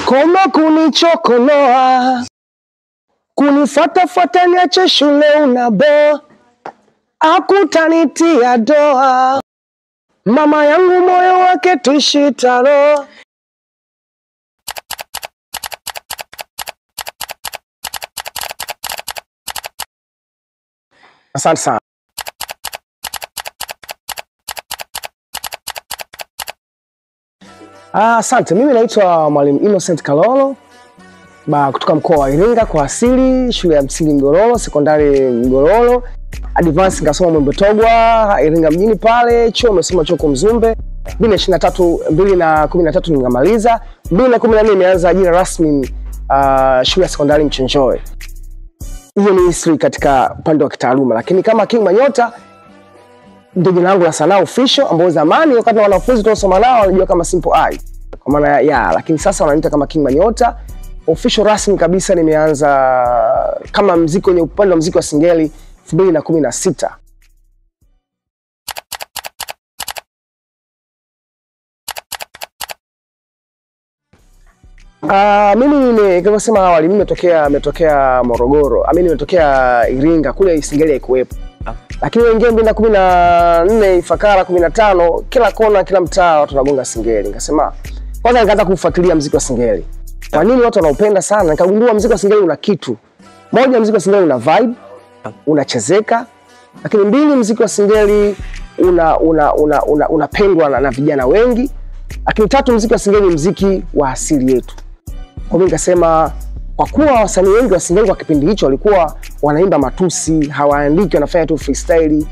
Koma kunichokoloa, kunifuata niache shule unabo, akutanitia doa, mama yangu moyo wake tushitaro. Asante sana. Asante, mimi naitwa Mwalimu Innocent Kalolo kutoka mkoa wa Iringa kwa asili, shule ya msingi Mgororo, sekondari Mgororo, advance ngasoma Mwembetogwa, Iringa mjini pale, chuo nimesoma chuo Mzumbe. 2013 ningamaliza. 2014 nimeanza ajira rasmi shule ya sekondari Mchenjoe. Hiyo ni history katika upande wa kitaaluma, lakini kama King Manyota ndio jina langu la sanaa official, ambao zamani wakati wanafunzi tunasoma nao walijua kama Simple I. Kwa maana lakini sasa wananiita kama King Manyota. Official rasmi kabisa nimeanza kama muziki kwenye upande wa muziki wa singeli 2016. Mimi kama sema awali mimi nimetokea Morogoro. Mimi nimetokea Iringa, kule singeli haikuwepo. Lakini wengine 2014 Ifakara 15 kila kona kila mtaa watu wanagonga singeli. Nikasema kwanza nikaanza kufuatilia muziki wa singeli. Kwa nini watu wanaupenda sana? Nikagundua muziki wa singeli una kitu. Moja, muziki wa singeli una vibe, unachezeka. Lakini mbili, muziki wa singeli unapendwa na vijana wengi. Lakini tatu, muziki wa singeli ni muziki wa asili yetu. Kwa hiyo nikasema kwa kuwa wasanii wengi wa singeli kwa kipindi hicho walikuwa wanaimba matusi, hawaandiki, wanafanya tu freestyle.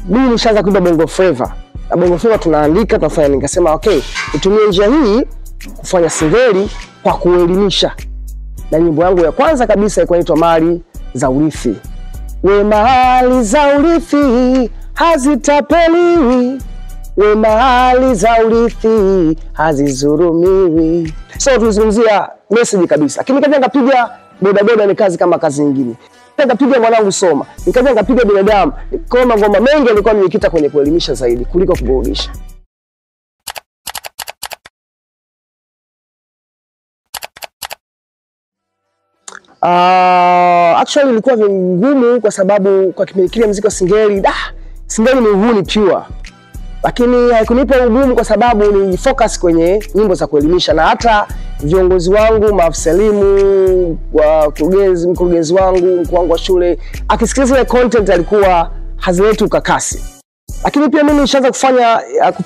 Mimi nishaanza kuimba bongo flava. Na bongo flava tunaandika, tunafanya. Nikasema okay, nitumie njia hii kufanya singeli kwa kuelimisha. Na nyimbo yangu ya kwanza kabisa ilikuwa inaitwa Mali za Urithi. We mali za urithi hazitapeliwi, we mali za urithi hazizurumiwi. So tulizungumzia message kabisa. Lakini nikaja nikapiga bodaboda ni kazi kama kazi nyingine. Nikapiga mwanangu soma. Nikaja nikapiga binadamu. Kwa ngoma mengi nilikuwa nimekita kwenye kuelimisha zaidi kuliko kuburudisha. Actually ilikuwa ngumu kwa sababu kwa kipindi kile muziki wa singeli, singeli ni uhuni pure. Lakini haikunipa ugumu kwa sababu ni focus kwenye nyimbo za kuelimisha, na hata viongozi wangu, maafisa elimu, mkurugenzi wangu, mkuu wangu wa shule, akisikiliza ile content alikuwa hazileti ukakasi. Lakini pia mimi nishaanza kufanya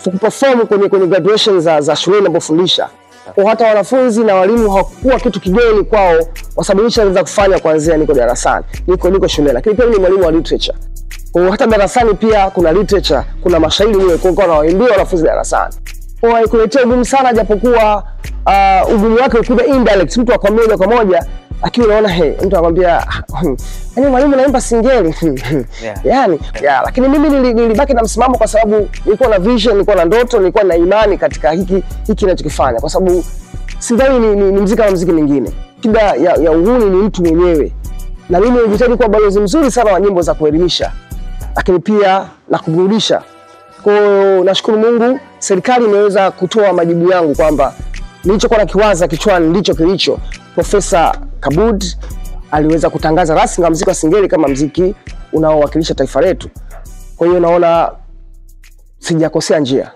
kuperform kwenye graduation za shule ninapofundisha. Kwa hata wanafunzi na walimu hawakuwa kitu kigeni kwao, wasababisha naweza kufanya kuanzia niko darasani, niko shule. Lakini pia mimi ni mwalimu wa literature. Kwa hata darasani pia kuna literature, kuna mashairi mwe kwa nawaambia wanafunzi darasani. Kwa hiyo kuletea ugumu sana, japokuwa ugumu wake ukija indirect, mtu akwambia moja kwa moja, lakini unaona mtu anakuambia yani mwalimu naimba singeli. Lakini mimi nilibaki na msimamo kwa sababu nilikuwa na vision, nilikuwa na ndoto, nilikuwa na imani katika hiki ninachokifanya, kwa sababu singeli ni muziki kama muziki mwingine. Kida ya uhuni ni mtu mwenyewe. Na mimi nilijitahidi kuwa balozi mzuri sana wa nyimbo za kuelimisha, lakini pia na kuburudisha. Kwa hiyo nashukuru Mungu, serikali imeweza kutoa majibu yangu kwamba nilichokuwa na kiwaza kichwani ndicho kilicho. Profesa Kabud aliweza kutangaza rasmi muziki wa singeli kama muziki unaowakilisha taifa letu. Kwa hiyo naona sijakosea njia.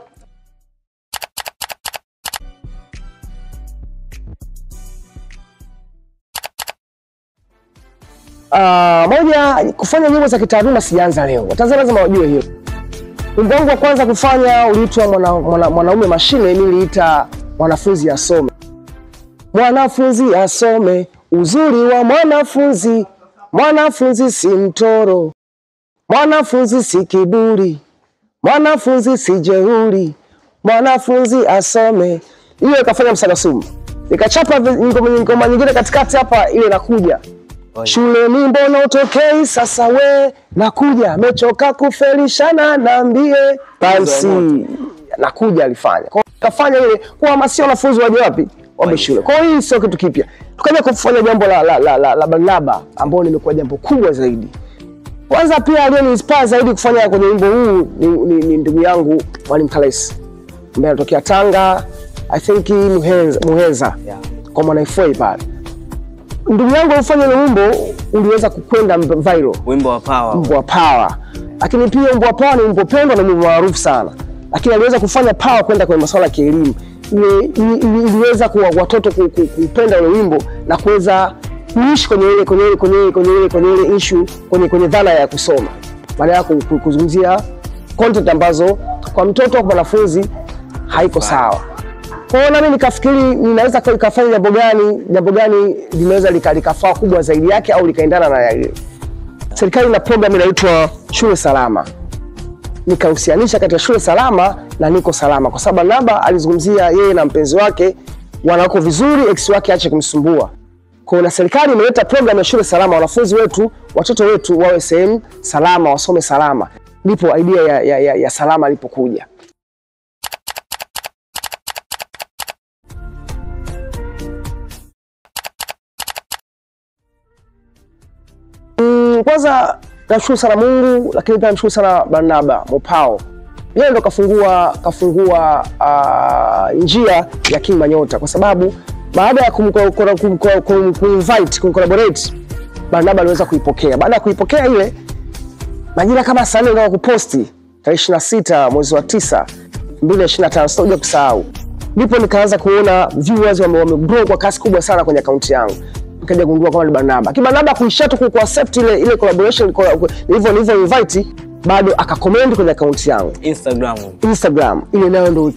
Moja, kufanya nyimbo za kitaaluma sianza leo. Watanzania lazima wajue hiyo. Wimbo wangu wa kwanza kufanya uliitwa Mwanaume Mashine, niliita Mwanafunzi Asome. Mwanafunzi asome, uzuri wa mwanafunzi. Mwanafunzi si mtoro, mwanafunzi si kiburi, mwanafunzi si jeuri, mwanafunzi asome. Hiyo ikafanya msagasumu. Nikachapa ngoma nyingine katikati hapa, ile inakuja. Shule ni mbona utokei sasa we, nakuja mechoka kufelishana naambie Tansi. Nakuja alifanya. Kwa kafanya ile kuhamasisha wanafunzi waje wapi? Wabe shule. Kwa hiyo sio kitu kipya. Tukaja kufanya jambo la Barnaba ambao nimekuwa jambo kubwa zaidi. Kwanza pia aliyeniinspire zaidi kufanya kwenye wimbo huu ni ndugu yangu Mwalimu Kalesi. Ambaye anatokea Tanga, I think Muheza. kwa Mwana FA pale. Ndugu yangu alifanya ile wimbo uliweza kukwenda viral. Wimbo wa Power. Wimbo wa Power. Lakini pia wimbo wa Power ni wimbo pendwa na wimbo maarufu sana. Lakini aliweza kufanya Power kwenda kwenye masuala ya kielimu. Iliweza kwa watoto kupenda ule wimbo na kuweza kuishi kwenye ile issue kwenye dhana ya kusoma. Baada ya kuzungumzia content ambazo kwa mtoto au mwanafunzi haiko sawa. Kwa hiyo nami nikafikiri ninaweza kufanya jambo gani linaweza likafaa kubwa zaidi yake au likaendana na ile. Serikali ina program inaitwa Shule Salama. Nikahusianisha kati ya Shule Salama na Niko Salama kwa sababu Barnaba alizungumzia yeye na mpenzi wake wanako vizuri, ex wake aache kumsumbua. Kwa hiyo na serikali imeleta program ya Shule Salama, wanafunzi wetu, watoto wetu wawe sehemu salama, wasome salama. Ndipo idea ya salama ilipokuja. Kwanza namshukuru sana Mungu, lakini pia namshukuru sana Barnaba Mopao. Yeye ndo kafungua njia ya King Manyota kwa sababu baada ya kumcollaborate Barnaba aliweza kuipokea. Baada ya kuipokea ile majira kama saa 4 ndio kuposti tarehe 26 mwezi wa 9 2025, sitakuja kusahau. Ndipo nikaanza kuona viewers wamegrow kwa kasi kubwa sana kwenye account yangu. Nikaja kugundua kama ni Barnaba. Barnaba kuishatu accept ile collaboration hivyo invite bado akacomment kwenye account yangu Instagram. Ile nayo ndo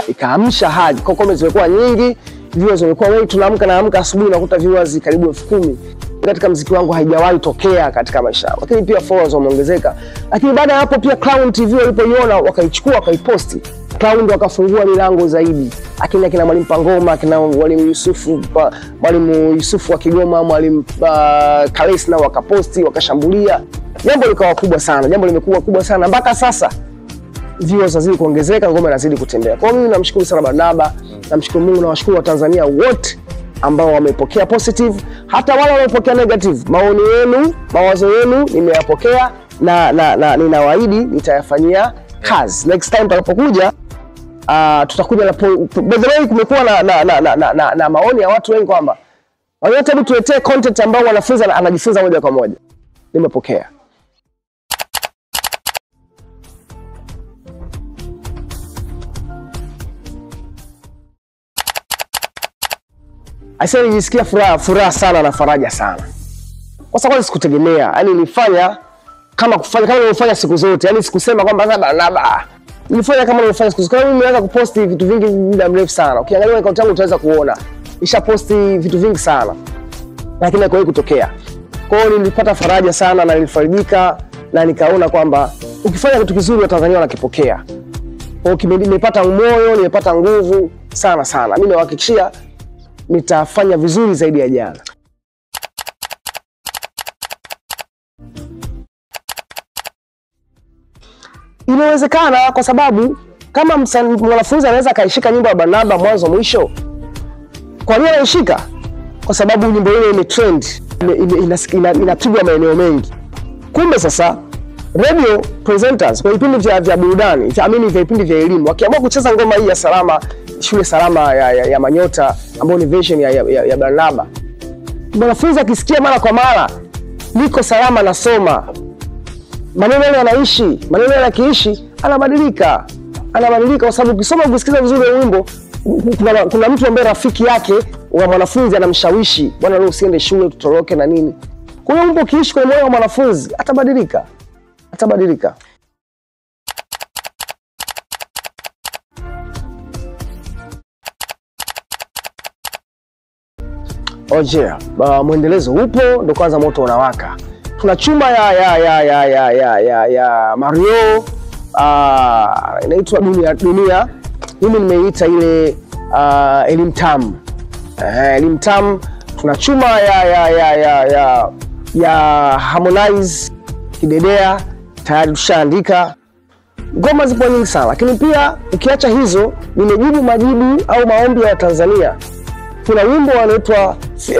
ikaamsha haja. Kwa comments zilikuwa nyingi, viewers walikuwa wengi, tunaamka asubuhi nakuta viewers karibu 10,000. Katika muziki wangu haijawahi tokea katika maisha. Lakini pia followers wameongezeka. Lakini baada ya hapo pia Clown TV walipoiona wakaichukua wakaiposti. Clown ndo akafungua milango zaidi. Akina Mwalimu Pangoma, akina Mwalimu Yusufu wa Kigoma, Mwalimu Kalesi na wakaposti, wakashambulia. Jambo likawa kubwa sana. Jambo limekuwa kubwa sana mpaka sasa. Viewers wazidi kuongezeka, ngoma inazidi kutembea. Kwa hiyo mimi namshukuru sana Barnaba, namshukuru Mungu na washukuru Watanzania wote ambao wamepokea positive, hata wale waliopokea negative. Maoni yenu, mawazo yenu nimeyapokea na ninawaahidi nitayafanyia kazi. Next time tutakapokuja tutakuja na by the way kumekuwa na maoni ya watu wengi kwamba wanataka tuletee content ambao wanafunzi anajifunza moja kwa moja. Nimepokea. Aisee, nilisikia furaha sana na faraja sana. Kwa sababu sikutegemea, yani nilifanya kama nilifanya siku zote, yani sikusema kwamba sasa Barnaba. Nilifanya kama nilifanya siku zote. Mimi nimeanza kuposti vitu vingi muda mrefu sana. Ukiangalia account yangu utaweza kuona nishaposti vitu vingi sana. Lakini haikuwahi kutokea. Kwa hiyo nilipata faraja sana na nilifarijika na nikaona kwamba ukifanya kitu kizuri Watanzania wanakipokea. Kwa hiyo nimepata moyo, nimepata nguvu sana. Mimi nawahakikishia nitafanya vizuri zaidi ya jana. Inawezekana kwa sababu kama mwanafunzi anaweza kaishika nyimbo ya Barnaba mwanzo mwisho, kwa nini anaishika? Kwa sababu nyimbo ile ime trend, inapigwa maeneo mengi. Kumbe sasa radio presenters kwa vipindi vya burudani, vya vipindi vya elimu, wakiamua kucheza ngoma hii ya Salama, Shule Salama ya Manyota ambayo ni version ya Barnaba, mwanafunzi akisikia mara kwa mara Niko Salama nasoma, maneno yale yanaishi, maneno yale yakiishi anabadilika kwa sababu ukisoma ukisikiza vizuri wimbo kuna mtu ambaye rafiki yake wa mwanafunzi anamshawishi, bwana leo usiende shule tutoroke na nini. Kwa hiyo wimbo kiishi kwa moyo wa mwanafunzi atabadilika. Oje, muendelezo upo, ndo kwanza moto unawaka. Tuna chuma ya Mario, inaitwa dunia. Mimi nimeita ile elimu tamu. Elimu tamu. Tuna chuma ya Harmonize, Kidedea, tayari tushaandika. Ngoma zipo nyingi sana, lakini pia ukiacha hizo nimejibu majibu au maombi ya Tanzania. Kuna wimbo unaitwa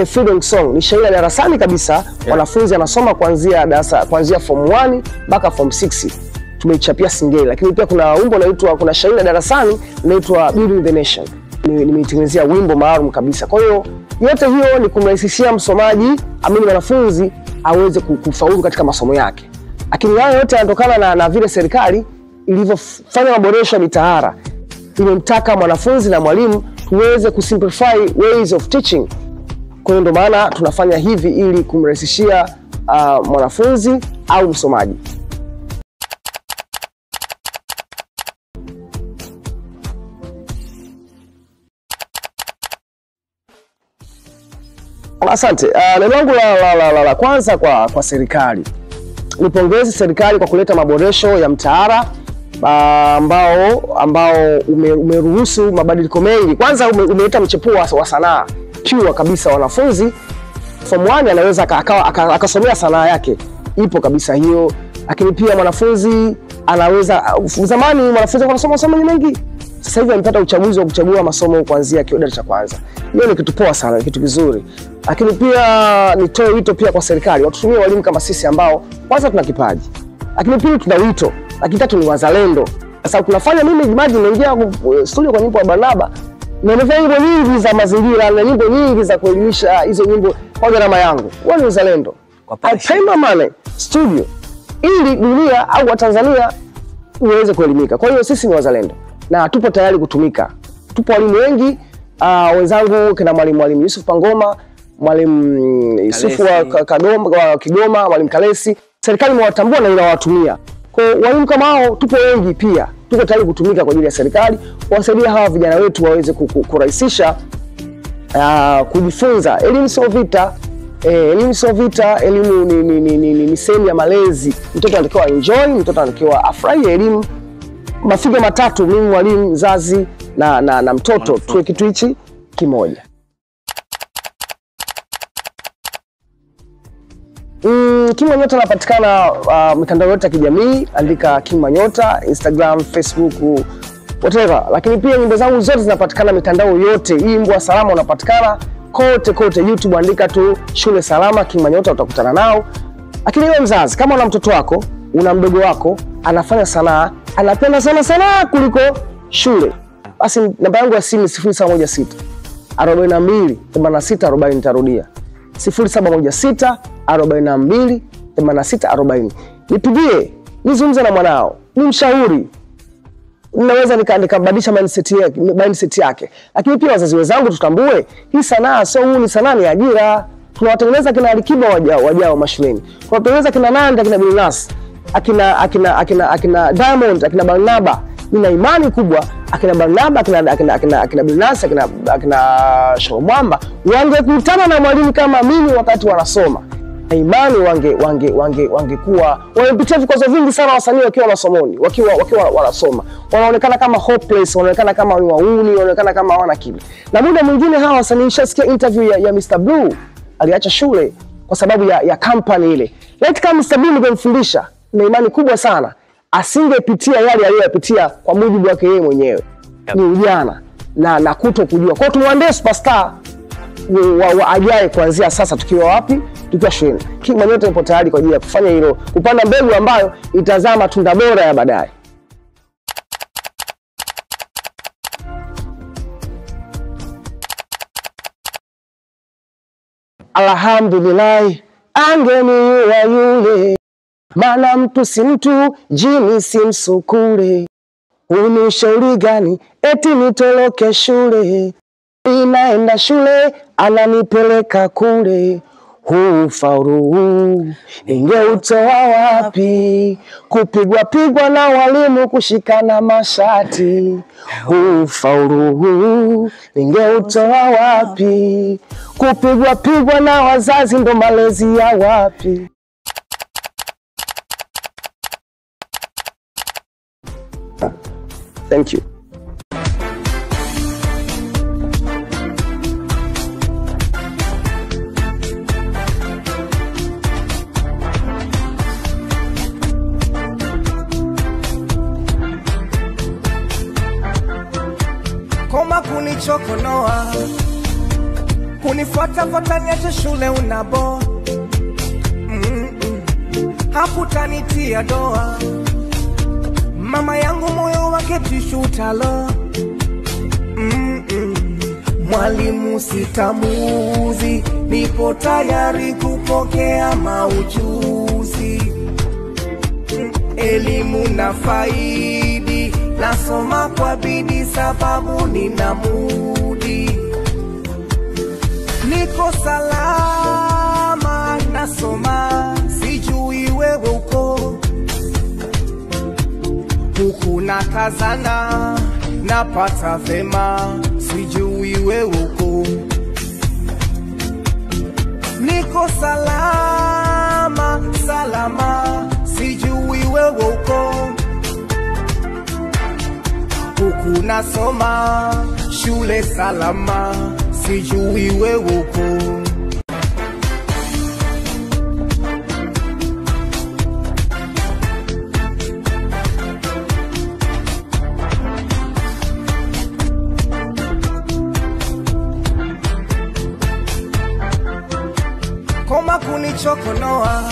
Freedom Song, ni shairi darasani kabisa, wanafunzi anasoma kuanzia form 1 mpaka form 6. Tumeichapia singeli, lakini pia kuna wimbo unaitwa, kuna shairi darasani unaitwa Building the Nation. nimeitengenezea wimbo maalum kabisa. Kwa hiyo yote hiyo ni kumrahisishia msomaji, mwanafunzi aweze kufaulu katika masomo yake. Lakini hayo yote yanatokana na vile serikali ilivyofanya maboresho ya mitaala. Imemtaka mwanafunzi na mwalimu tuweze kusimplify ways of teaching. Kwa hiyo ndio maana tunafanya hivi ili kumrahisishia mwanafunzi au msomaji. Asante. Neno langu la kwanza kwa serikali. Nipongeze serikali kwa kuleta maboresho ya mtaala ambao umeruhusu mabadiliko mengi. Kwanza umeleta mchepuo wa sanaa pure kabisa. Wanafunzi form 1 anaweza akasomea sanaa yake, ipo kabisa hiyo. Lakini pia mwanafunzi anaweza, zamani mwanafunzi anasoma masomo mengi, sasa hivi amepata uchaguzi wa kuchagua masomo kuanzia kidato cha kwanza. Hiyo ni kitu poa sana, kitu kizuri. Lakini pia nitoe wito pia kwa serikali, watutumie walimu kama sisi ambao kwanza tuna kipaji, lakini pili tuna wito, lakini tatu ni wazalendo. Sasa tunafanya mimi imagine nimeingia studio kwa nyimbo ya Barnaba, na nimefanya nyimbo nyingi za mazingira na nyimbo nyingi za kuelimisha, hizo nyimbo kwa gharama yangu. Wao ni uzalendo. I pay my money studio ili dunia au Watanzania uweze kuelimika. Kwa hiyo sisi ni wazalendo na tupo tayari kutumika. Tupo walimu wengi, wenzangu kina mwalimu Yusuf Pangoma, mwalimu Yusufu wa Kigoma, mwalimu Kalesi. Serikali imewatambua na inawatumia. Kwa walimu kama hao tupo wengi pia. Tuko tayari kutumika kwa ajili ya serikali, kuwasaidia hawa vijana wetu waweze kurahisisha kujifunza. Elimu sio vita. Elimu sio vita, elimu ni sehemu ya malezi. Mtoto anatakiwa enjoy, mtoto anatakiwa afurahi elimu. Mafiga matatu, mimi mwalimu, mzazi na mtoto, tuwe kitu hichi kimoja. King Manyota anapatikana mitandao yote ya kijamii, andika King Manyota, Instagram, Facebook, whatever. Lakini pia nyimbo zangu zote zinapatikana mitandao yote. Hii Mbwa Salama unapatikana kote. YouTube andika tu Shule Salama King Manyota utakutana nao. Lakini wewe mzazi, kama una mtoto wako, una mdogo wako anafanya sanaa, anapenda sana kuliko shule, basi namba yangu ya simu 0716 42 86 40. Nitarudia 0716 42 86 40. Nipigie, nizungumze na mwanao, nimshauri. Ninaweza nikabadilisha mindset yake. Lakini pia wazazi wenzangu tutambue, hii sanaa sio ni sanaa, ni ajira. Tunawatengeneza kina Alikiba wajao mashuleni. Tunawatengeneza kina Nanda, kina Bilnas, akina Diamond, akina Barnaba. Nina imani kubwa akina Barnaba, akina Bilnas, akina Shomwamba wangekutana na mwalimu kama mimi wakati wanasoma. Na imani wangekuwa wamepitia vikwazo vingi sana wasanii wakiwa masomoni, wakiwa wanasoma. Wanaonekana kama hopeless, wanaonekana kama wauni, wanaonekana kama hawana kitu. Na muda mwingine hawa wasanii, nishasikia interview ya Mr. Blue, aliacha shule kwa sababu ya company ile. Let kama Mr. Blue ningemfundisha, na imani kubwa sana asingepitia yale aliyoyapitia kwa mujibu wake yeye mwenyewe. Ni ujana na kutokujua. Kwa hiyo tumwandee superstar wa ajaye kuanzia sasa tukiwa wapi? Tukiwa shule. King Manyota yupo tayari kwa ajili ya kufanya hilo, kupanda mbegu ambayo itazaa matunda bora ya baadaye. Alhamdulillah, angeniua yule, maana mtu si mtu, jini si msukule. Unishauri gani eti nitoroke shule? Inaenda shule ananipeleka kule. Ufaulu ningeutoa wapi? Kupigwa na walimu, kushikana mashati. Ufaulu ningeutoa wapi? Kupigwa na wazazi, ndo malezi ya wapi? Thank you. Koma kunichokonoa, kunifuata niache shule unabo. Hakutanitia doa, mama yangu moyo wake tishu talo. mwalimu sitamuzi, nipo tayari kupokea maujuzi. Elimu na faidi, nasoma kwa bidii sababu nina mudi. Niko salama nasoma, sijui wewe uko huku na kazana, napata vema, sijui wewe uko. Niko salama, salama, sijui wewe uko huku nasoma, shule salama, sijui wewe uko. Koma kunichokonoa